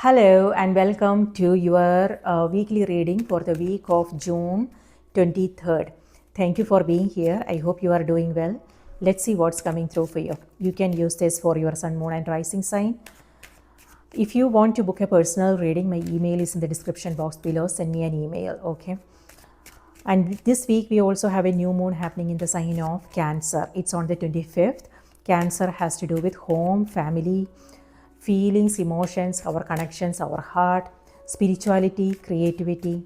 Hello and welcome to your weekly reading for the week of June 23rd. Thank you for being here. I hope you are doing well. Let's see what's coming through for you. You can use this for your sun, moon, and rising sign. If you want to book a personal reading, my email is in the description box below. Send me an email, okay? And this week we also have a new moon happening in the sign of Cancer. It's on the 25th. Cancer has to do with home, family, feelings, emotions, our connections, our heart, spirituality, creativity.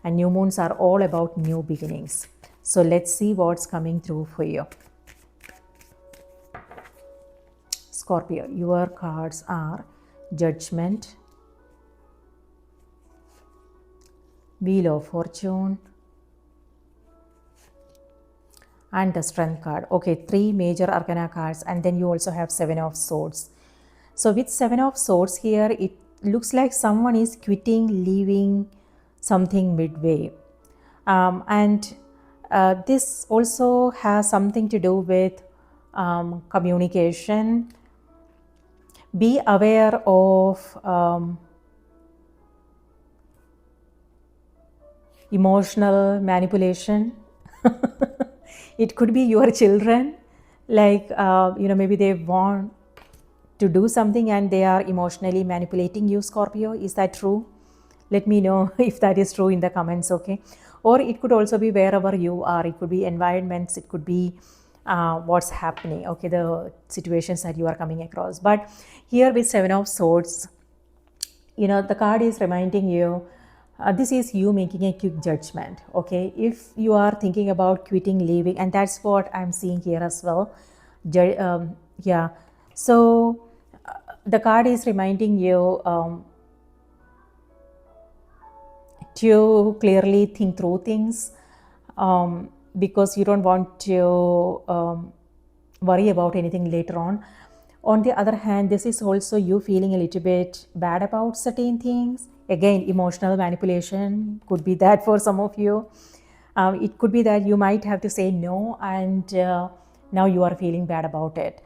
And new moons are all about new beginnings. So let's see what's coming through for you. Scorpio, your cards are Judgment, Wheel of Fortune, and the Strength card. Okay, 3 major arcana cards, and then you also have 7 of Swords. So with 7 of Swords here, it looks like someone is quitting, leaving something midway. This also has something to do with communication. Be aware of emotional manipulation. It could be your children, like, maybe they want to do something and they are emotionally manipulating you, Scorpio. Is that true? Let me know if that is true in the comments, okay? Or it could also be wherever you are. It could be environments, it could be what's happening, okay, the situations that you are coming across. But here with 7 of Swords, the card is reminding you, this is you making a quick judgment, okay? If you are thinking about quitting, leaving, and that's what I'm seeing here as well. Yeah. So the card is reminding you to clearly think through things, because you don't want to worry about anything later on. On the other hand, this is also you feeling a little bit bad about certain things. Again, emotional manipulation could be that for some of you. It could be that you might have to say no, and now you are feeling bad about it.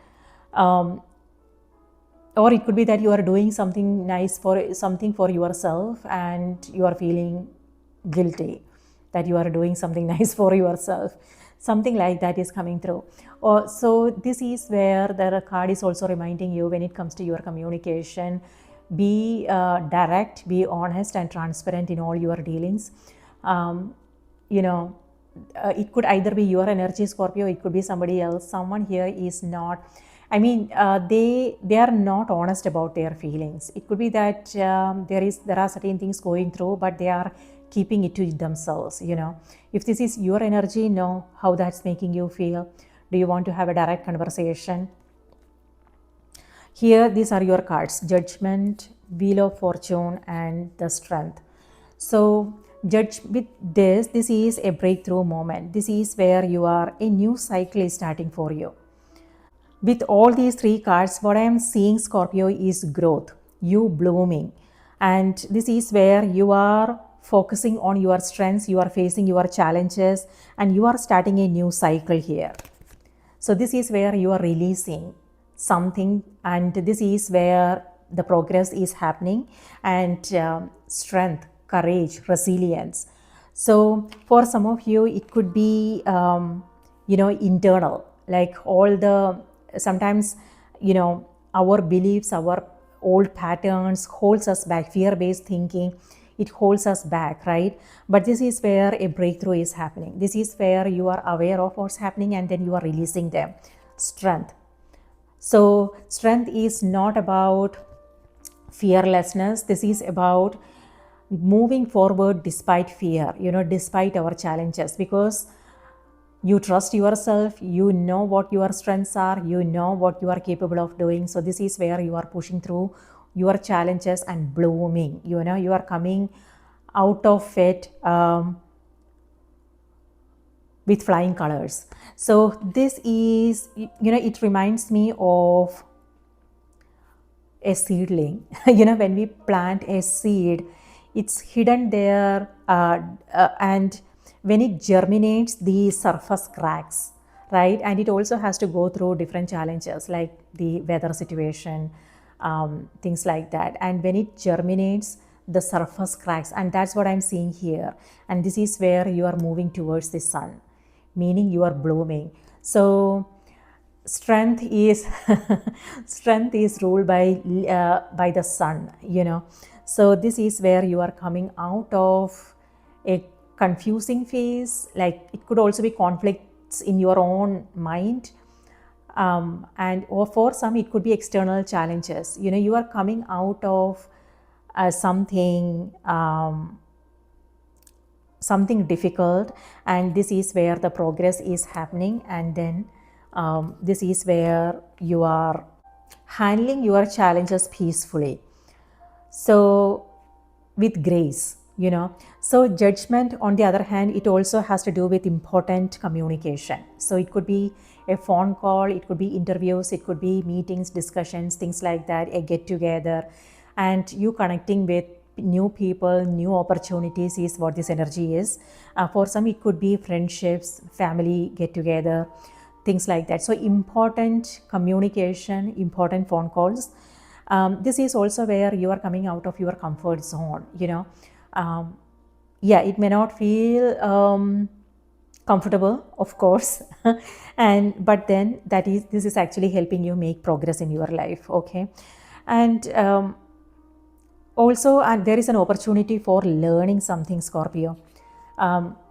Or it could be that you are doing something nice for yourself and you are feeling guilty that you are doing something nice for yourself. Something like that is coming through. So this is where the card is also reminding you, when it comes to your communication, be direct, be honest and transparent in all your dealings. It could either be your energy, Scorpio, it could be somebody else. Someone here is not, they are not honest about their feelings. It could be that there are certain things going through, but they are keeping it to themselves. If this is your energy, know how that's making you feel. Do you want to have a direct conversation? Here, these are your cards: Judgment, Wheel of Fortune, and the Strength. So judge with this is a breakthrough moment. This is where a new cycle is starting for you. With all these 3 cards, what I am seeing, Scorpio, is growth, you blooming. And this is where you are focusing on your strengths, you are facing your challenges, and you are starting a new cycle here. So this is where you are releasing something, and this is where the progress is happening, and strength, courage, resilience. So for some of you, it could be, internal, like sometimes, our beliefs, our old patterns holds us back, fear-based thinking, it holds us back, right? But this is where a breakthrough is happening. This is where you are aware of what's happening and then you are releasing them. Strength. So strength is not about fearlessness. This is about moving forward despite fear, despite our challenges, because you trust yourself, you know what your strengths are, you know what you are capable of doing. So this is where you are pushing through your challenges and blooming. You are coming out of it with flying colors. So this is, it reminds me of a seedling. When we plant a seed, it's hidden there, and when it germinates, the surface cracks, right? And it also has to go through different challenges, like the weather situation, things like that. And when it germinates, the surface cracks, and that's what I'm seeing here. And this is where you are moving towards the sun, meaning you are blooming. So strength is strength is ruled by the sun, so this is where you are coming out of a confusing phase. Like, it could also be conflicts in your own mind, and or for some it could be external challenges. You are coming out of something difficult, and this is where the progress is happening. And then this is where you are handling your challenges peacefully, so with grace. So judgment, on the other hand, it also has to do with important communication. So it could be a phone call, it could be interviews, it could be meetings, discussions, things like that, a get together, and you connecting with new people, new opportunities is what this energy is. For some it could be friendships, family get together, things like that. So important communication, important phone calls. This is also where you are coming out of your comfort zone. It may not feel comfortable, of course, but then this is actually helping you make progress in your life. Okay. And also, and there is an opportunity for learning something, Scorpio.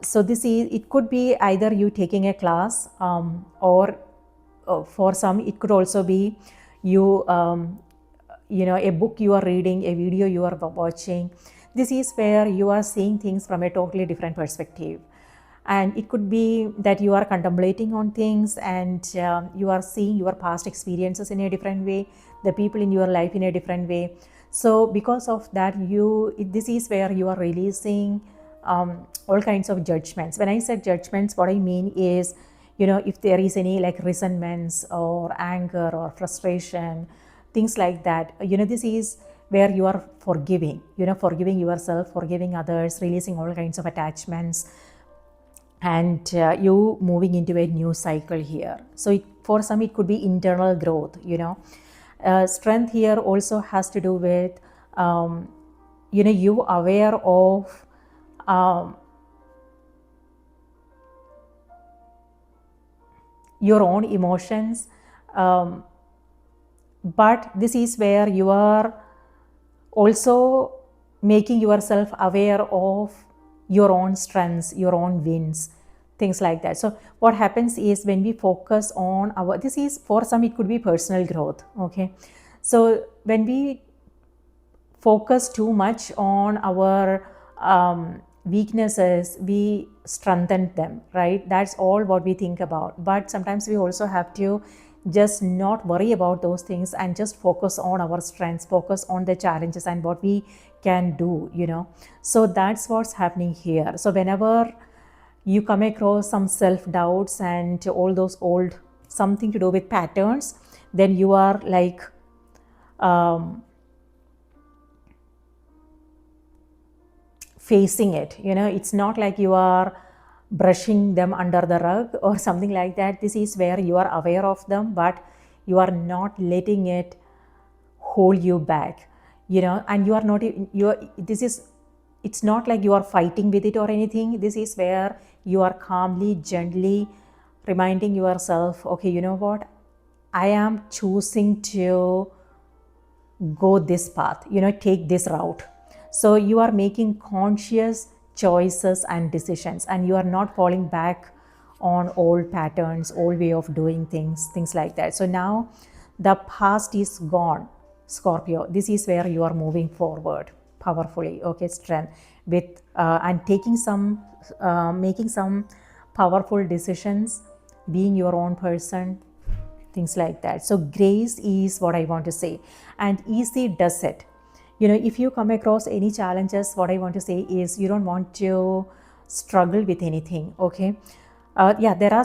So it could be either you taking a class, or for some it could also be you a book you are reading, a video you are watching. This is where you are seeing things from a totally different perspective. And it could be that you are contemplating on things, and you are seeing your past experiences in a different way, the people in your life in a different way. So because of that, this is where you are releasing all kinds of judgments. When I said judgments, what I mean is, if there is any like resentments or anger or frustration, things like that, this is where you are forgiving yourself, forgiving others, releasing all kinds of attachments, and you moving into a new cycle here. So for some it could be internal growth. Strength here also has to do with you aware of your own emotions, but this is where you are also making yourself aware of your own strengths, your own wins, things like that. So what happens is, when we focus on this is, for some it could be personal growth. Okay. So when we focus too much on our weaknesses, we strengthen them, right? That's all what we think about. But sometimes we also have to just not worry about those things and just focus on our strengths, focus on the challenges and what we can do. So that's what's happening here. So whenever you come across some self-doubts and all those old, something to do with patterns, then you are like facing it. It's not like you are brushing them under the rug or something like that. This is where you are aware of them, but you are not letting it hold you back, and you are not, it's not like you are fighting with it or anything. This is where you are calmly, gently reminding yourself, okay, you know what, I am choosing to go this path, take this route. So you are making conscious choices and decisions, and you are not falling back on old patterns, old way of doing things like that. So now the past is gone, Scorpio. This is where you are moving forward powerfully. Okay, strength with and taking some making some powerful decisions, being your own person, things like that. So grace is what I want to say, and easy does it. If you come across any challenges, what I want to say is, you don't want to struggle with anything. Okay. There are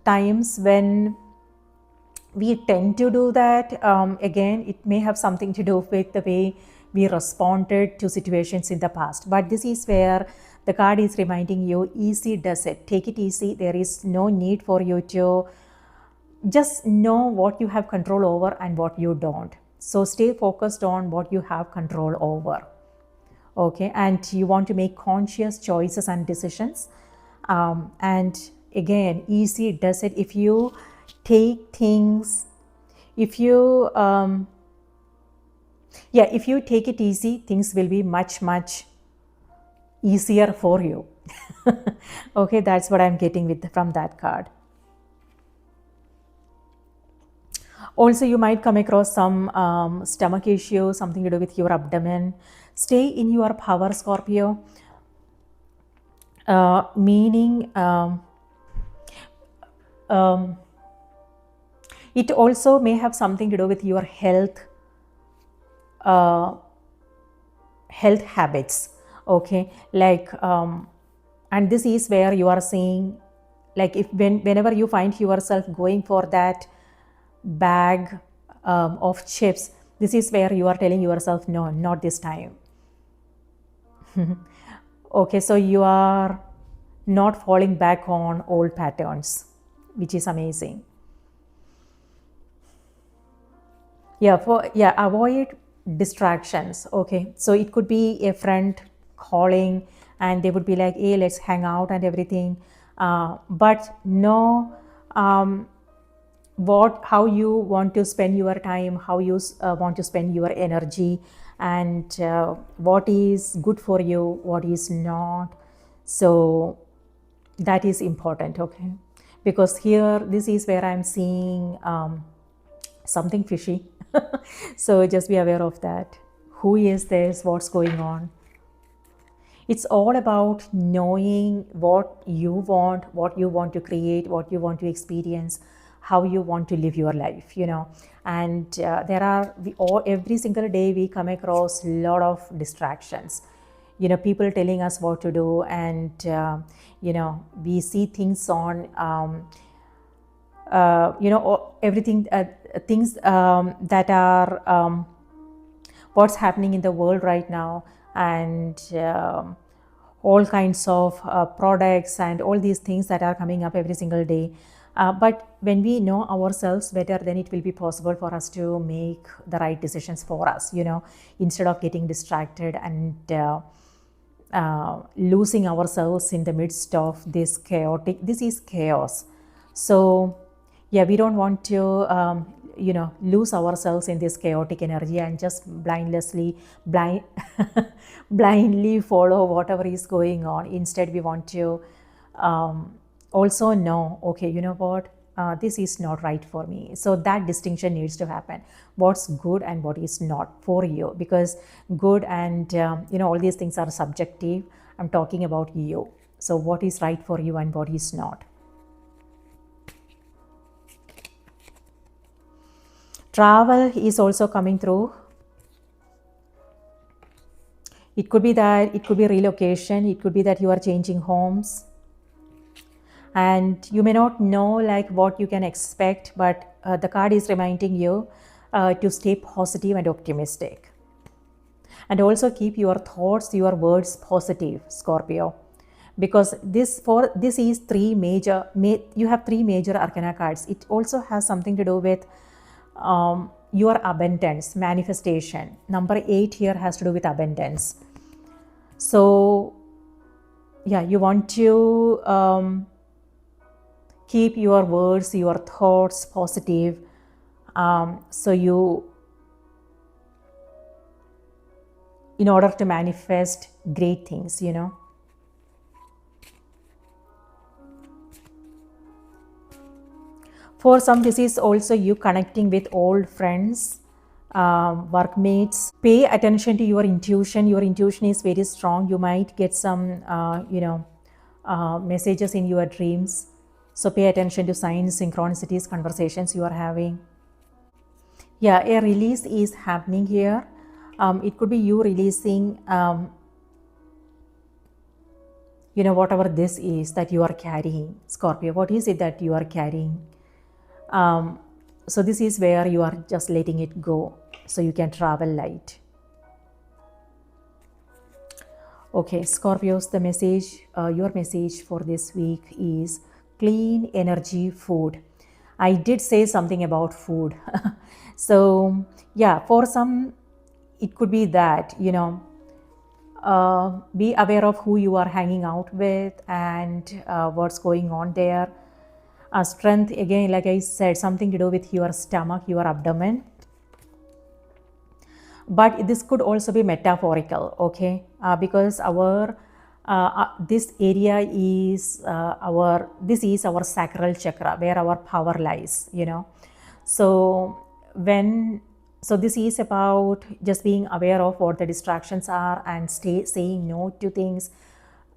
times when we tend to do that. Again, it may have something to do with the way we responded to situations in the past. But this is where the card is reminding you, easy does it. Take it easy. There is no need for you to just know what you have control over and what you don't. So stay focused on what you have control over. Okay, and you want to make conscious choices and decisions. And again, easy does it if you take things, if you if you take it easy, things will be much easier for you. Okay, that's what I'm getting with from that card. Also, you might come across some stomach issue, something to do with your abdomen. Stay in your power, Scorpio. Meaning, it also may have something to do with your uh, health habits. Okay, like and this is where you are saying, like, if whenever you find yourself going for that bag of chips, this is where you are telling yourself, no, not this time. Okay, so you are not falling back on old patterns, which is amazing. Avoid distractions. Okay, so it could be a friend calling and they would be like, hey, let's hang out and everything, but no, how you want to spend your time, how you want to spend your energy, and what is good for you, what is not. So that is important. Okay, because here this is where I'm seeing something fishy. So just be aware of that. Who is this? What's going on? It's all about knowing what you want to create, what you want to experience, how you want to live your life, And there are, every single day we come across a lot of distractions. People telling us what to do, and, we see things on, everything, things that are what's happening in the world right now, and all kinds of products and all these things that are coming up every single day. But when we know ourselves better, then it will be possible for us to make the right decisions for us, instead of getting distracted and losing ourselves in the midst of this is chaos. So we don't want to lose ourselves in this chaotic energy and just blindly follow whatever is going on. Instead, we want to also know, okay, you know what, this is not right for me. So that distinction needs to happen, what's good and what is not for you, because good and all these things are subjective. I'm talking about you. So what is right for you and what is not. Travel is also coming through. It could be relocation. It could be that you are changing homes, and you may not know like what you can expect, but the card is reminding you to stay positive and optimistic, and also keep your thoughts, your words positive, Scorpio, because this is you have three major arcana cards. It also has something to do with your abundance, manifestation. Number 8 here has to do with abundance. So you want to keep your words, your thoughts positive. So in order to manifest great things, For some, this is also you connecting with old friends, workmates. Pay attention to your intuition. Your intuition is very strong. You might get some, messages in your dreams. So pay attention to signs, synchronicities, conversations you are having. A release is happening here. It could be you releasing, whatever this is that you are carrying, Scorpio. What is it that you are carrying? So this is where you are just letting it go so you can travel light. Okay, Scorpios, the message, your message for this week is clean energy food. I did say something about food. So, yeah, for some, it could be that, be aware of who you are hanging out with and what's going on there. Strength, again, like I said, something to do with your stomach, your abdomen. But this could also be metaphorical, okay? Because our this area is this is our sacral chakra, where our power lies, so when so this is about just being aware of what the distractions are and saying no to things.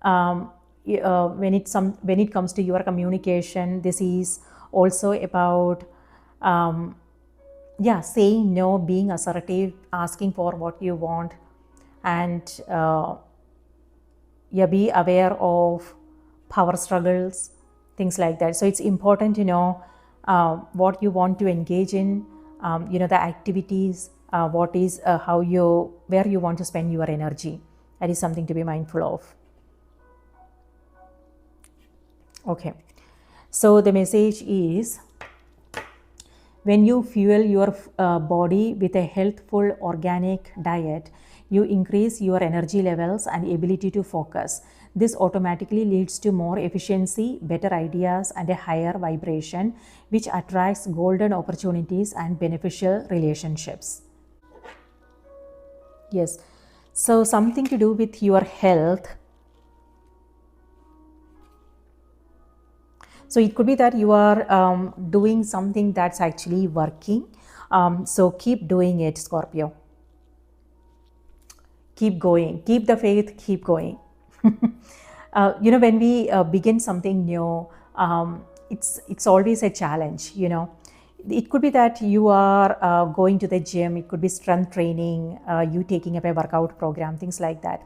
When it comes to your communication, this is also about saying no, being assertive, asking for what you want, and be aware of power struggles, things like that. So it's important to know what you want to engage in, the activities, where you want to spend your energy. That is something to be mindful of. Okay, so the message is, when you fuel your body with a healthful organic diet, you increase your energy levels and ability to focus. This automatically leads to more efficiency, better ideas, and a higher vibration, which attracts golden opportunities and beneficial relationships. Yes. So something to do with your health. So it could be that you are doing something that's actually working. So keep doing it, Scorpio. Keep going, keep the faith, keep going. When we begin something new, it's always a challenge. It could be that you are going to the gym, it could be strength training, you taking up a workout program, things like that.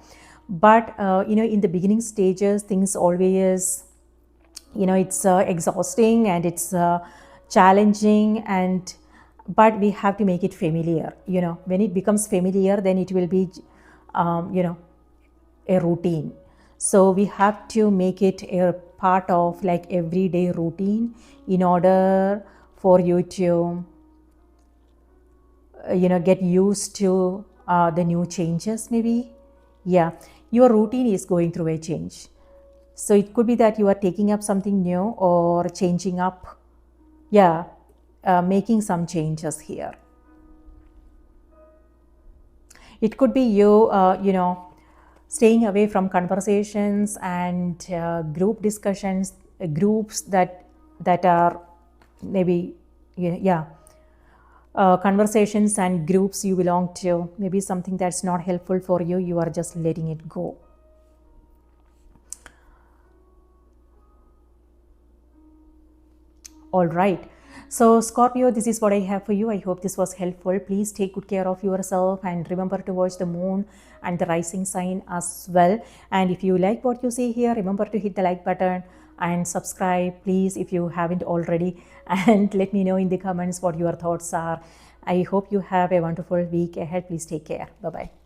But in the beginning stages, things always, it's exhausting and it's challenging, but we have to make it familiar. When it becomes familiar, then it will be a routine. So we have to make it a part of like everyday routine in order for you to get used to the new changes. Maybe your routine is going through a change. So it could be that you are taking up something new or changing up, making some changes here. It could be you staying away from conversations and group discussions, groups that are maybe conversations and groups you belong to, maybe something that's not helpful for you, you are just letting it go. All right. So Scorpio, this is what I have for you. I hope this was helpful. Please take good care of yourself and remember to watch the moon and the rising sign as well. And if you like what you see here, remember to hit the like button and subscribe, please, if you haven't already. And let me know in the comments what your thoughts are. I hope you have a wonderful week ahead. Please take care. Bye-bye.